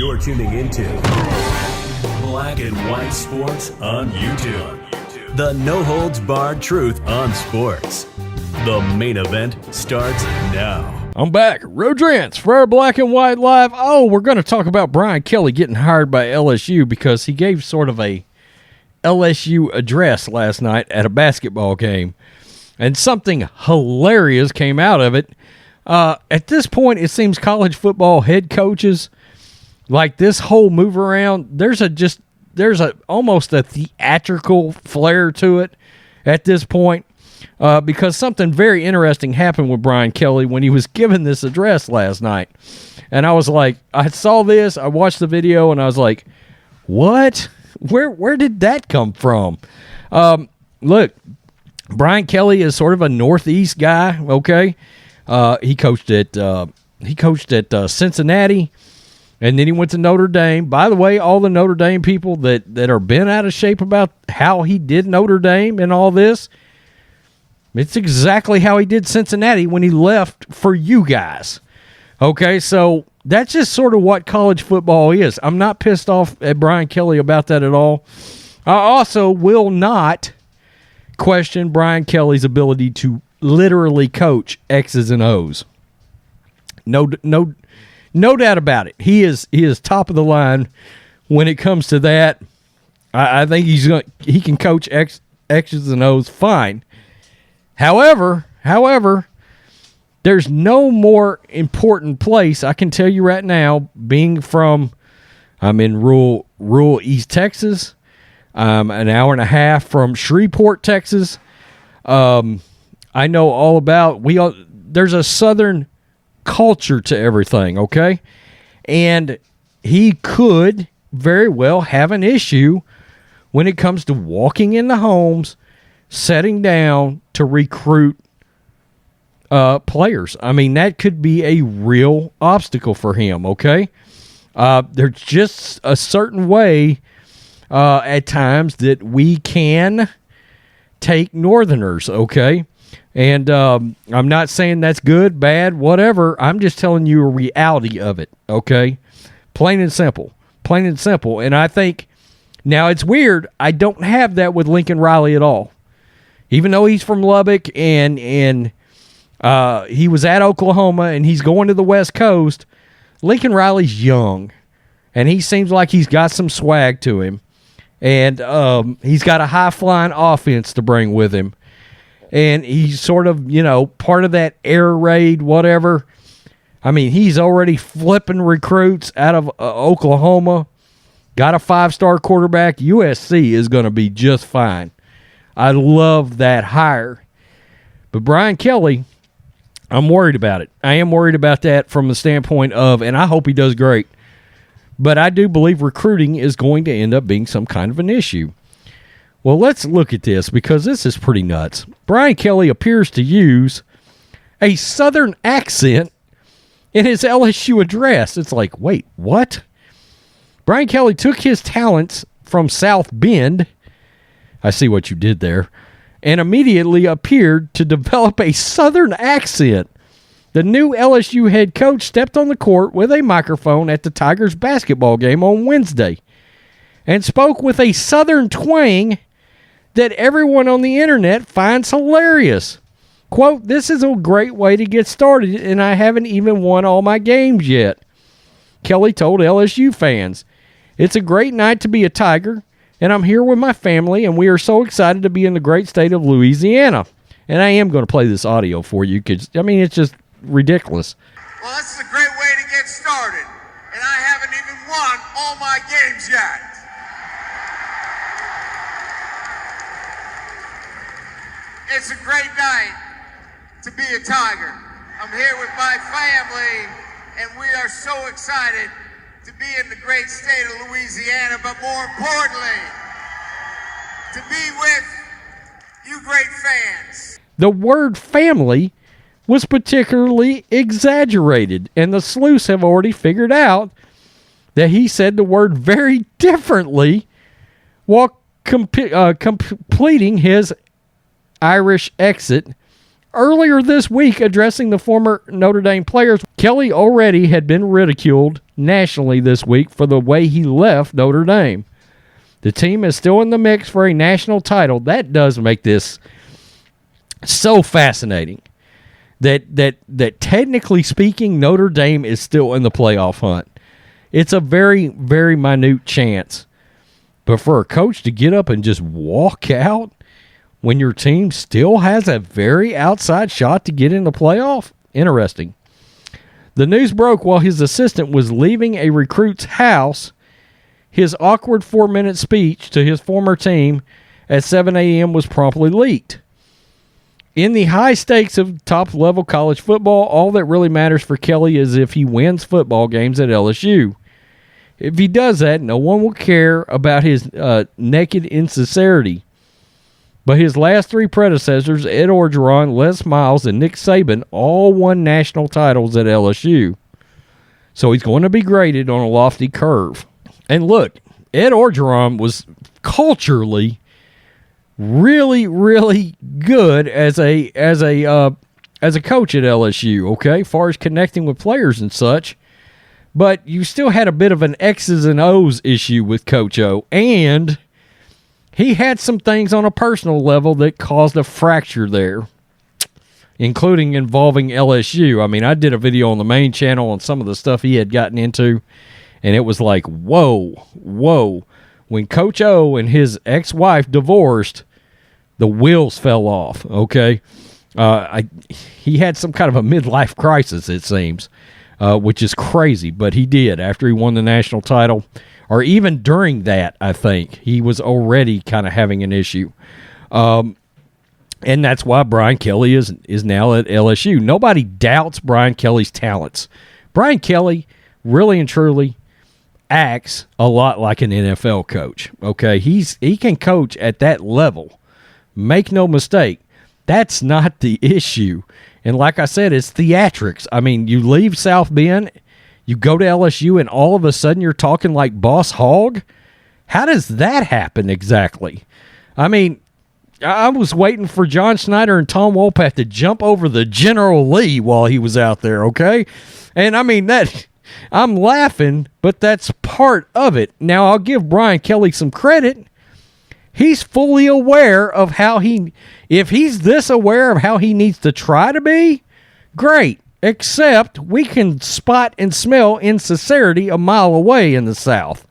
You're tuning into Black and White Sports on YouTube. The no-holds-barred truth on sports. The main event starts now. I'm back. Rodrance for our Black and White Live. Oh, we're going to talk about Brian Kelly getting hired by LSU because he gave sort of a LSU address last night at a basketball game. And something hilarious came out of it. At this point, it seems college football head coaches, like this whole move around, there's almost a theatrical flair to it at this point. Because something very interesting happened with Brian Kelly when he was given this address last night. And I was like, I saw this, I watched the video, and I was like, what? Where did that come from? Look, Brian Kelly is sort of a Northeast guy, okay? He coached at Cincinnati, and then he went to Notre Dame. By the way, all the Notre Dame people that are bent out of shape about how he did Notre Dame and all this, it's exactly how he did Cincinnati when he left for you guys. Okay, so that's just sort of what college football is. I'm not pissed off at Brian Kelly about that at all. I also will not question Brian Kelly's ability to literally coach X's and O's. No doubt about it. He is top of the line when it comes to that. I think he can coach X's and O's fine. However, there's no more important place, I can tell you right now, I'm in rural East Texas. An hour and a half from Shreveport, Texas. I know all about, there's a Southern culture to everything, okay? And he could very well have an issue when it comes to walking into homes, setting down to recruit players. I mean, that could be a real obstacle for him, okay? There's just a certain way at times that we can take Northerners, okay? And I'm not saying that's good, bad, whatever. I'm just telling you a reality of it, okay? Plain and simple. Plain and simple. And I think, now it's weird, I don't have that with Lincoln Riley at all. Even though he's from Lubbock and he was at Oklahoma and he's going to the West Coast, Lincoln Riley's young. And he seems like he's got some swag to him. And he's got a high-flying offense to bring with him. And he's sort of, part of that air raid, whatever. I mean, he's already flipping recruits out of Oklahoma. Got a 5-star quarterback. USC is going to be just fine. I love that hire. But Brian Kelly, I'm worried about it. I am worried about that from the standpoint of, and I hope he does great, but I do believe recruiting is going to end up being some kind of an issue. Well, let's look at this because this is pretty nuts. Brian Kelly appears to use a Southern accent in his LSU address. It's like, wait, what? Brian Kelly took his talents from South Bend, I see what you did there, and immediately appeared to develop a Southern accent. The new LSU head coach stepped on the court with a microphone at the Tigers basketball game on Wednesday and spoke with a Southern twang that everyone on the internet finds hilarious. Quote, "This is a great way to get started, and I haven't even won all my games yet," Kelly told LSU fans. "It's a great night to be a Tiger, and I'm here with my family, and we are so excited to be in the great state of Louisiana." And I am going to play this audio for you because, it's just ridiculous. "Well, this is a great way to get started, and I haven't even won all my games yet. It's a great night to be a Tiger. I'm here with my family, and we are so excited to be in the great state of Louisiana, but more importantly, to be with you great fans." The word family was particularly exaggerated, and the sleuths have already figured out that he said the word very differently while completing his Irish exit. Earlier this week, addressing the former Notre Dame players, Kelly already had been ridiculed nationally this week for the way he left Notre Dame. The team is still in the mix for a national title. That does make this so fascinating. That technically speaking, Notre Dame is still in the playoff hunt. It's a very, very minute chance. But for a coach to get up and just walk out when your team still has a very outside shot to get in the playoff, interesting. The news broke while his assistant was leaving a recruit's house. His awkward 4-minute speech to his former team at 7 a.m. was promptly leaked. In the high stakes of top-level college football, all that really matters for Kelly is if he wins football games at LSU. If he does that, no one will care about his naked insincerity. But his last three predecessors, Ed Orgeron, Les Miles, and Nick Saban, all won national titles at LSU. So he's going to be graded on a lofty curve. And look, Ed Orgeron was culturally really, really good as a coach at LSU, okay, as far as connecting with players and such. But you still had a bit of an X's and O's issue with Coach O, and he had some things on a personal level that caused a fracture there, including involving LSU. I mean, I did a video on the main channel on some of the stuff he had gotten into, and it was like, whoa. When Coach O and his ex-wife divorced, the wheels fell off, okay? He had some kind of a midlife crisis, it seems, which is crazy, but he did. After he won the national title, or even during that, I think, he was already kind of having an issue. And that's why Brian Kelly is now at LSU. Nobody doubts Brian Kelly's talents. Brian Kelly really and truly acts a lot like an NFL coach, okay? He can coach at that level. Make no mistake, that's not the issue. And like I said, it's theatrics. I mean, you leave South Bend, you go to LSU, and all of a sudden you're talking like Boss Hogg? How does that happen exactly? I mean, I was waiting for John Schneider and Tom Wolpath to jump over the General Lee while he was out there, okay? And I mean, I'm laughing, but that's part of it. Now, I'll give Brian Kelly some credit. He's fully aware of if he's this aware of how he needs to try to be, great. Except we can spot and smell insincerity a mile away in the South.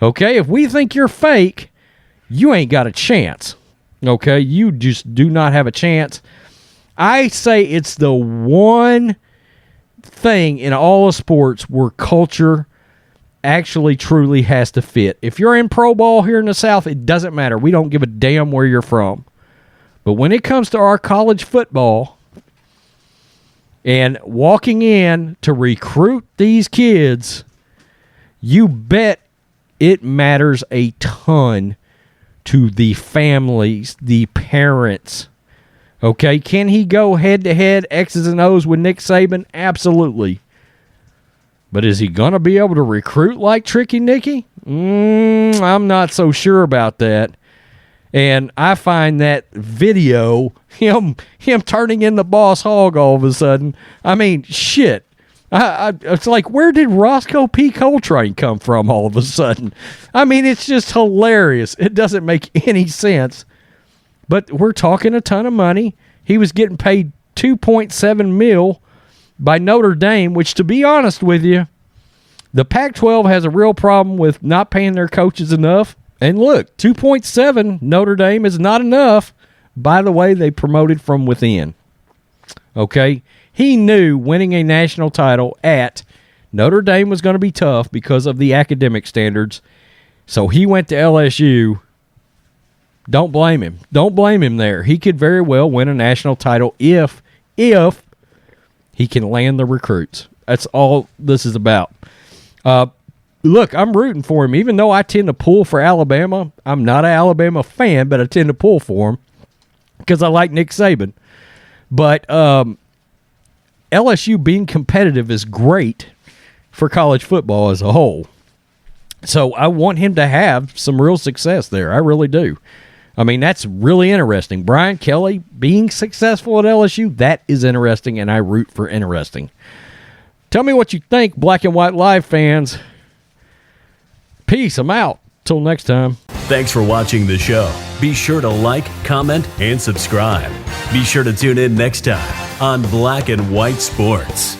Okay? If we think you're fake, you ain't got a chance. Okay? You just do not have a chance. I say it's the one thing in all of sports where culture actually truly has to fit. If you're in pro ball here in the South, it doesn't matter. We don't give a damn where you're from. But when it comes to our college football and walking in to recruit these kids, you bet it matters a ton to the families, the parents. Okay, can he go head-to-head X's and O's with Nick Saban? Absolutely. But is he going to be able to recruit like Tricky Nicky? I'm not so sure about that. And I find that video, him turning in the Boss Hogg all of a sudden, I mean, shit. It's like, where did Roscoe P. Coltrane come from all of a sudden? I mean, it's just hilarious. It doesn't make any sense. But we're talking a ton of money. He was getting paid $2.7 million by Notre Dame, which, to be honest with you, the Pac-12 has a real problem with not paying their coaches enough. And look, 2.7 Notre Dame is not enough. By the way, they promoted from within. Okay? He knew winning a national title at Notre Dame was going to be tough because of the academic standards. So he went to LSU. Don't blame him. Don't blame him there. He could very well win a national title if he can land the recruits. That's all this is about. Look, I'm rooting for him. Even though I tend to pull for Alabama, I'm not an Alabama fan, but I tend to pull for him because I like Nick Saban. But LSU being competitive is great for college football as a whole. So I want him to have some real success there. I really do. I mean, that's really interesting. Brian Kelly being successful at LSU, that is interesting, and I root for interesting. Tell me what you think, Black and White Live fans. Peace. I'm out. Till next time. Thanks for watching the show. Be sure to like, comment, and subscribe. Be sure to tune in next time on Black and White Sports.